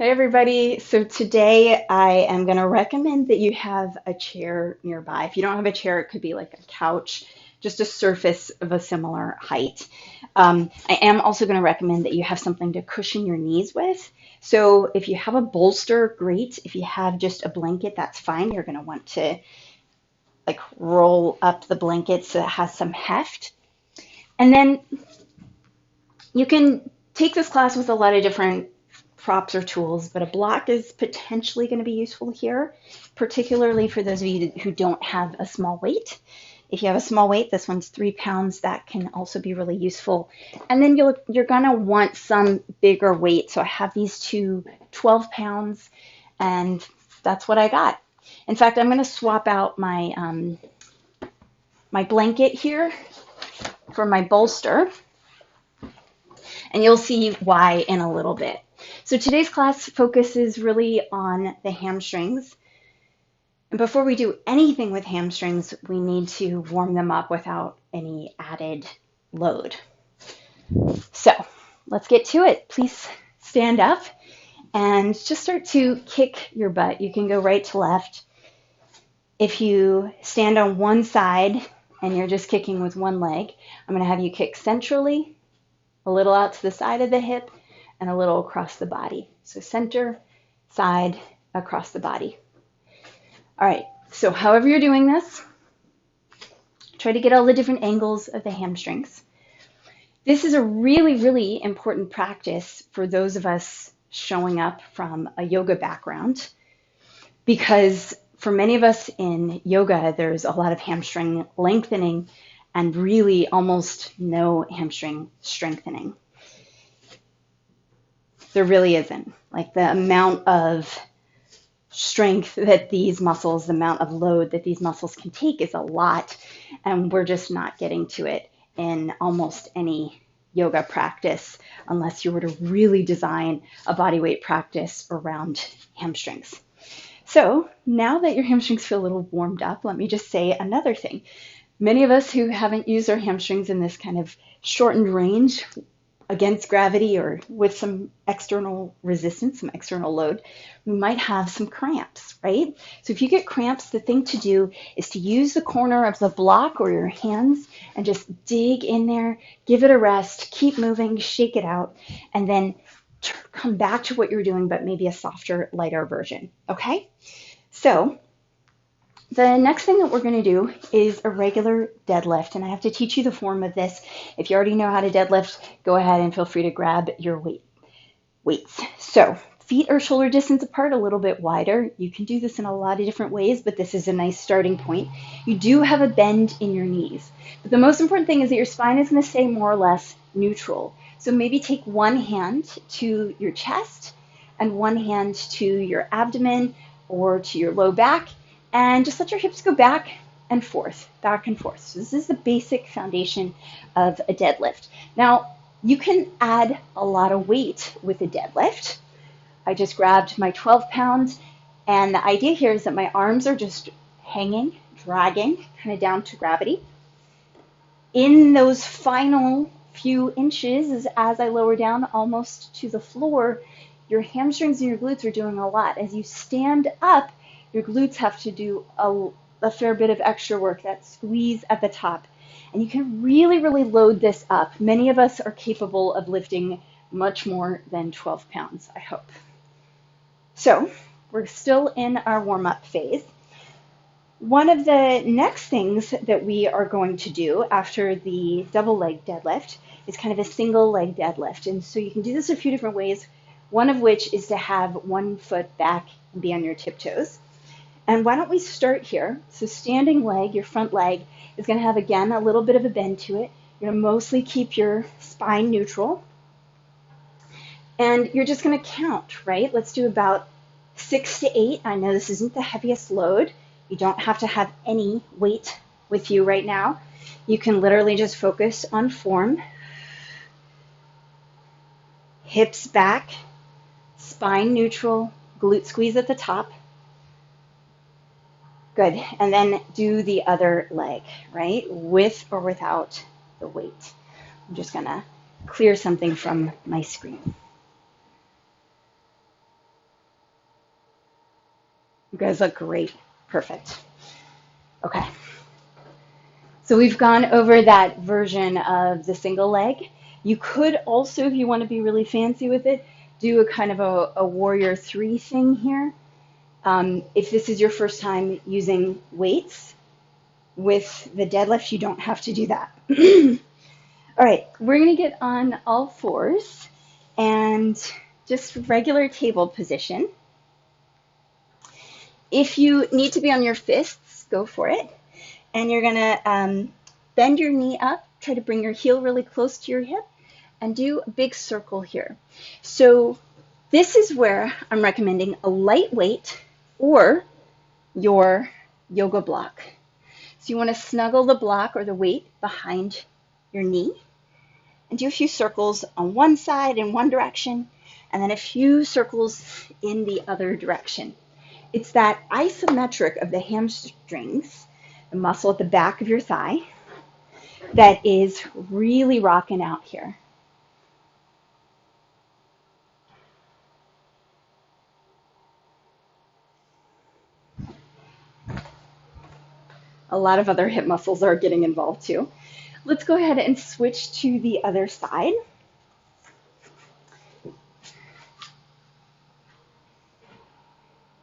Hey everybody. So today I am going to recommend that you have a chair nearby. If you don't have a chair, it could be like a couch, just a surface of a similar height. I am also going to recommend that you have something to cushion your knees with. So if you have a bolster, great. If you have just a blanket, that's fine. You're going to want to like roll up the blanket so it has some heft. And then you can take this class with a lot of different props or tools, but a block is potentially going to be useful here, particularly for those of you who don't have a small weight. If you have a small weight, this one's 3 pounds, that can also be really useful. And then you're going to want some bigger weight. So I have these two 12 pounds, and that's what I got. In fact, I'm going to swap out my blanket here for my bolster, and you'll see why in a little bit. So today's class focuses really on the hamstrings. And before we do anything with hamstrings, we need to warm them up without any added load. So let's get to it. Please stand up and just start to kick your butt. You can go right to left. If you stand on one side and you're just kicking with one leg, I'm going to have you kick centrally, a little out to the side of the hip, and a little across the body. So center, side, across the body. All right, so however you're doing this, try to get all the different angles of the hamstrings. This is a really, really important practice for those of us showing up from a yoga background, because for many of us in yoga, there's a lot of hamstring lengthening and really almost no hamstring strengthening. There really isn't. Like the amount of strength that these muscles, the amount of load that these muscles can take is a lot, and we're just not getting to it in almost any yoga practice unless you were to really design a bodyweight practice around hamstrings. So now that your hamstrings feel a little warmed up, let me just say another thing. Many of us who haven't used our hamstrings in this kind of shortened range against gravity or with some external resistance, some external load, we might have some cramps, right? So if you get cramps, the thing to do is to use the corner of the block or your hands and just dig in there, give it a rest, keep moving, shake it out, and then come back to what you're doing, but maybe a softer, lighter version, okay? So the next thing that we're going to do is a regular deadlift, and I have to teach you the form of this. If you already know how to deadlift, go ahead and feel free to grab your weights. So feet are shoulder distance apart, a little bit wider. You can do this in a lot of different ways, but this is a nice starting point. You do have a bend in your knees, but the most important thing is that your spine is going to stay more or less neutral. So maybe take one hand to your chest and one hand to your abdomen or to your low back, and just let your hips go back and forth, back and forth. So this is the basic foundation of a deadlift. Now, you can add a lot of weight with a deadlift. I just grabbed my 12 pounds, and the idea here is that my arms are just hanging, dragging, kind of down to gravity. In those final few inches, as I lower down almost to the floor, your hamstrings and your glutes are doing a lot. As you stand up, your glutes have to do a fair bit of extra work, that squeeze at the top. And you can really, really load this up. Many of us are capable of lifting much more than 12 pounds, I hope. So we're still in our warm-up phase. One of the next things that we are going to do after the double leg deadlift is kind of a single leg deadlift. And so you can do this a few different ways, one of which is to have one foot back and be on your tiptoes. And why don't we start here? So standing leg, your front leg, is going to have, again, a little bit of a bend to it. You're going to mostly keep your spine neutral. And you're just going to count, right? Let's do about 6 to 8. I know this isn't the heaviest load. You don't have to have any weight with you right now. You can literally just focus on form. Hips back, spine neutral, glute squeeze at the top. Good. And then do the other leg, right? With or without the weight. I'm just going to clear something from my screen. You guys look great. Perfect. Okay. So we've gone over that version of the single leg. You could also, if you want to be really fancy with it, do a kind of a warrior three thing here. If this is your first time using weights with the deadlift, you don't have to do that. All right, we're going to get on all fours and just regular table position. If you need to be on your fists, go for it. And you're going to bend your knee up, try to bring your heel really close to your hip, and do a big circle here. So this is where I'm recommending a light weight or your yoga block. So you want to snuggle the block or the weight behind your knee and do a few circles on one side in one direction and then a few circles in the other direction. It's that isometric of the hamstrings, the muscle at the back of your thigh, that is really rocking out here. A lot of other hip muscles are getting involved too. Let's go ahead and switch to the other side.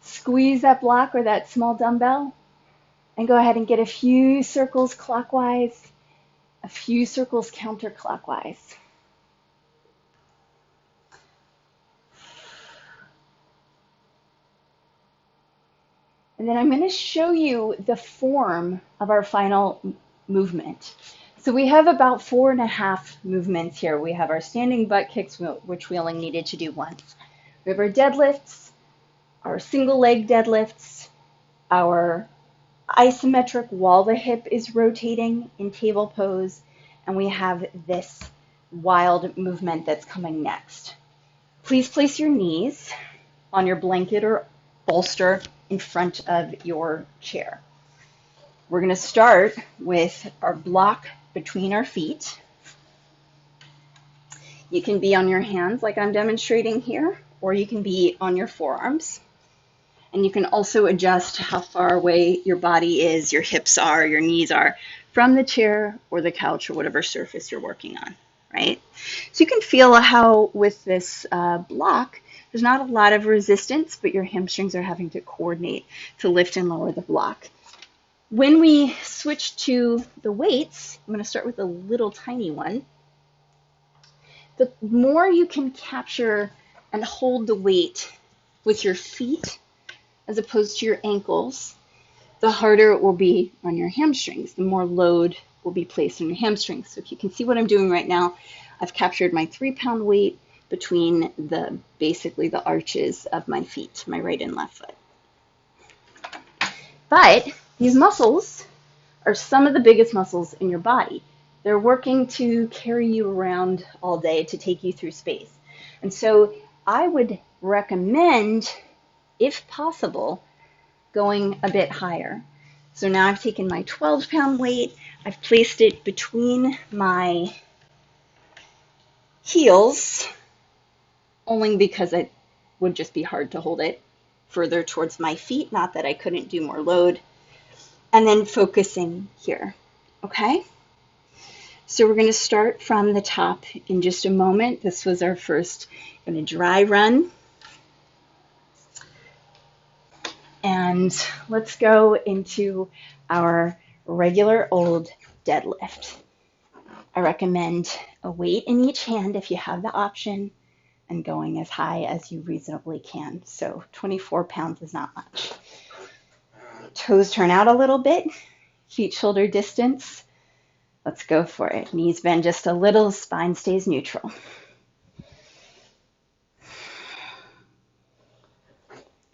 Squeeze that block or that small dumbbell and go ahead and get a few circles clockwise, a few circles counterclockwise. And then I'm going to show you the form of our final movement. So we have about 4.5 movements here. We have our standing butt kicks, which we only needed to do once. We have our deadlifts, our single leg deadlifts, our isometric while the hip is rotating in table pose, and we have this wild movement that's coming next. Please place your knees on your blanket or bolster in front of your chair. We're going to start with our block between our feet. You can be on your hands like I'm demonstrating here, or you can be on your forearms. And you can also adjust how far away your body is, your hips are, your knees are from the chair or the couch or whatever surface you're working on, right? So you can feel how with this block, there's not a lot of resistance, but your hamstrings are having to coordinate to lift and lower the block. When we switch to the weights, I'm going to start with a little tiny one. The more you can capture and hold the weight with your feet as opposed to your ankles, the harder it will be on your hamstrings. The more load will be placed on your hamstrings. So if you can see what I'm doing right now, I've captured my 3-pound weight between basically the arches of my feet, my right and left foot. But these muscles are some of the biggest muscles in your body. They're working to carry you around all day to take you through space. And so I would recommend, if possible, going a bit higher. So now I've taken my 12-pound weight, I've placed it between my heels, only because it would just be hard to hold it further towards my feet, not that I couldn't do more load, and then focusing here, okay? So we're going to start from the top in just a moment. This was our first kind of dry run. And let's go into our regular old deadlift. I recommend a weight in each hand if you have the option and going as high as you reasonably can. So 24 pounds is not much. Toes turn out a little bit, feet shoulder distance. Let's go for it. Knees bend just a little, spine stays neutral.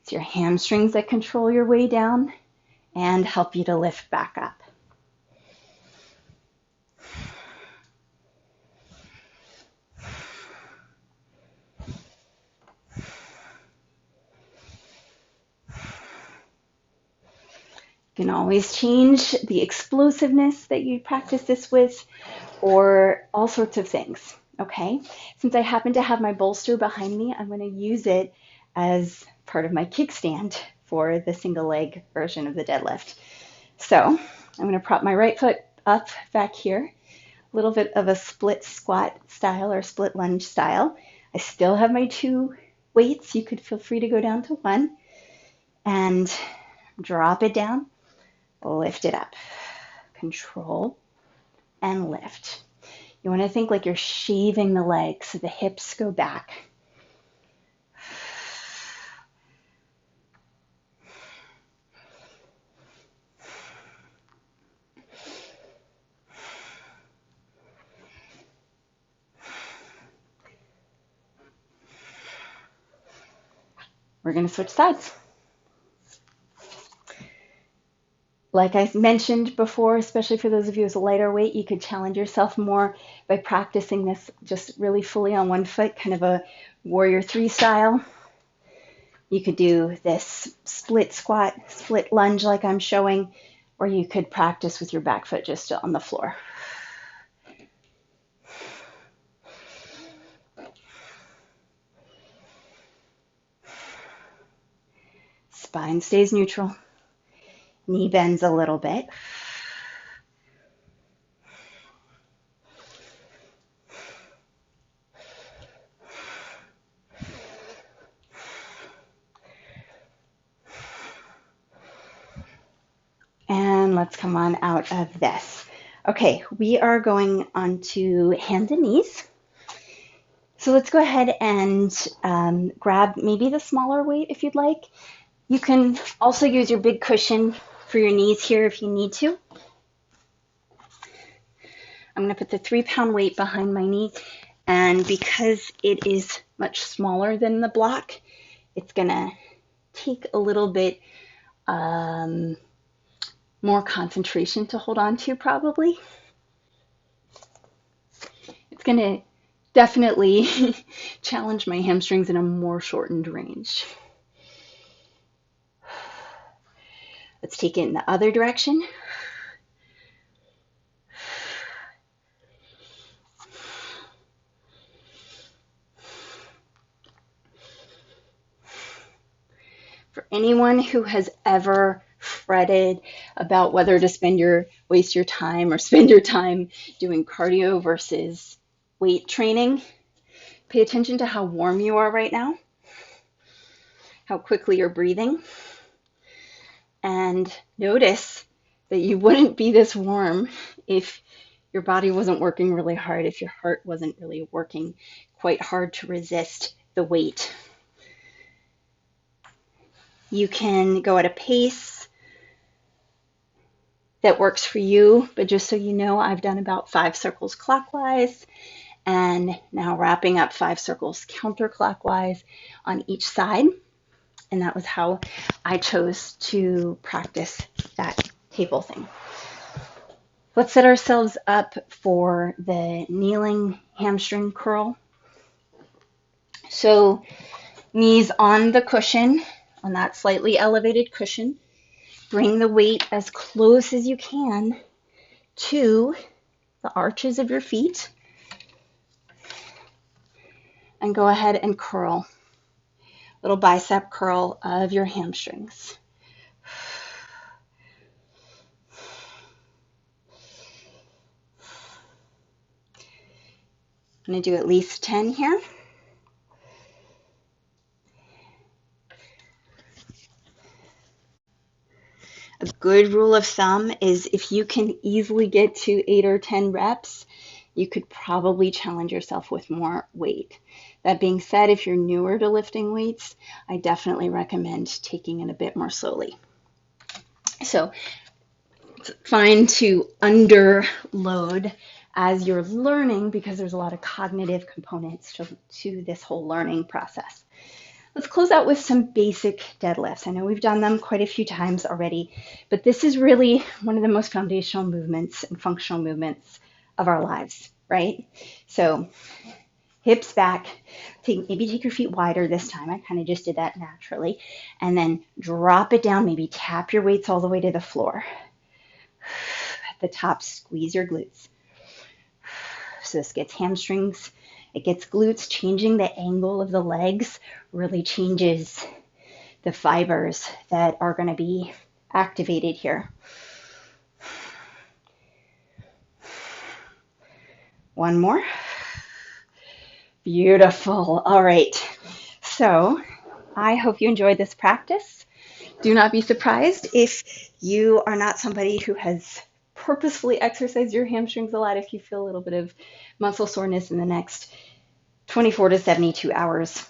It's your hamstrings that control your way down and help you to lift back up. You can always change the explosiveness that you practice this with, or all sorts of things, okay? Since I happen to have my bolster behind me, I'm going to use it as part of my kickstand for the single leg version of the deadlift. So I'm going to prop my right foot up back here, a little bit of a split squat style or split lunge style. I still have my 2 weights. You could feel free to go down to 1 and drop it down, lift it up, control and lift. You want to think like you're shaving the legs so the hips go back. We're going to switch sides. Like I mentioned before, especially for those of you with a lighter weight, you could challenge yourself more by practicing this just really fully on one foot, kind of a warrior 3 style. You could do this split squat, split lunge like I'm showing, or you could practice with your back foot just on the floor. Spine stays neutral. Knee bends a little bit. And let's come on out of this. Okay, we are going on to hands and knees. So let's go ahead and grab maybe the smaller weight if you'd like. You can also use your big cushion for your knees here if you need to. I'm going to put the 3-pound weight behind my knee, and because it is much smaller than the block, it's going to take a little bit more concentration to hold on to probably. It's going to definitely challenge my hamstrings in a more shortened range. Let's take it in the other direction. For anyone who has ever fretted about whether to waste your time or spend your time doing cardio versus weight training, pay attention to how warm you are right now, how quickly you're breathing, and notice that you wouldn't be this warm if your body wasn't working really hard, if your heart wasn't really working quite hard to resist the weight. You can go at a pace that works for you, but just so you know, I've done about 5 circles clockwise and now wrapping up 5 circles counterclockwise on each side. And that was how I chose to practice that table thing. Let's set ourselves up for the kneeling hamstring curl. So knees on the cushion, on that slightly elevated cushion. Bring the weight as close as you can to the arches of your feet. And go ahead and curl. Little bicep curl of your hamstrings. I'm going to do at least 10 here. A good rule of thumb is if you can easily get to 8 or 10 reps, you could probably challenge yourself with more weight. That being said, if you're newer to lifting weights, I definitely recommend taking it a bit more slowly. So it's fine to underload as you're learning because there's a lot of cognitive components to this whole learning process. Let's close out with some basic deadlifts. I know we've done them quite a few times already, but this is really one of the most foundational movements and functional movements of our lives, right? So hips back, maybe take your feet wider this time. I kind of just did that naturally. And then drop it down, maybe tap your weights all the way to the floor. At the top, squeeze your glutes. So this gets hamstrings, it gets glutes. Changing the angle of the legs really changes the fibers that are going to be activated here. One more. Beautiful. All right. So I hope you enjoyed this practice. Do not be surprised if you are not somebody who has purposefully exercised your hamstrings a lot, if you feel a little bit of muscle soreness in the next 24 to 72 hours,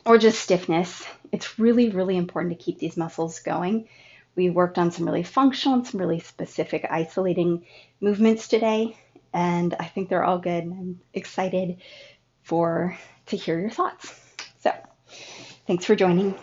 or just stiffness. It's really, really important to keep these muscles going. We worked on some really functional and some really specific isolating movements today, and I think they're all good. I'm excited to hear your thoughts. So thanks for joining.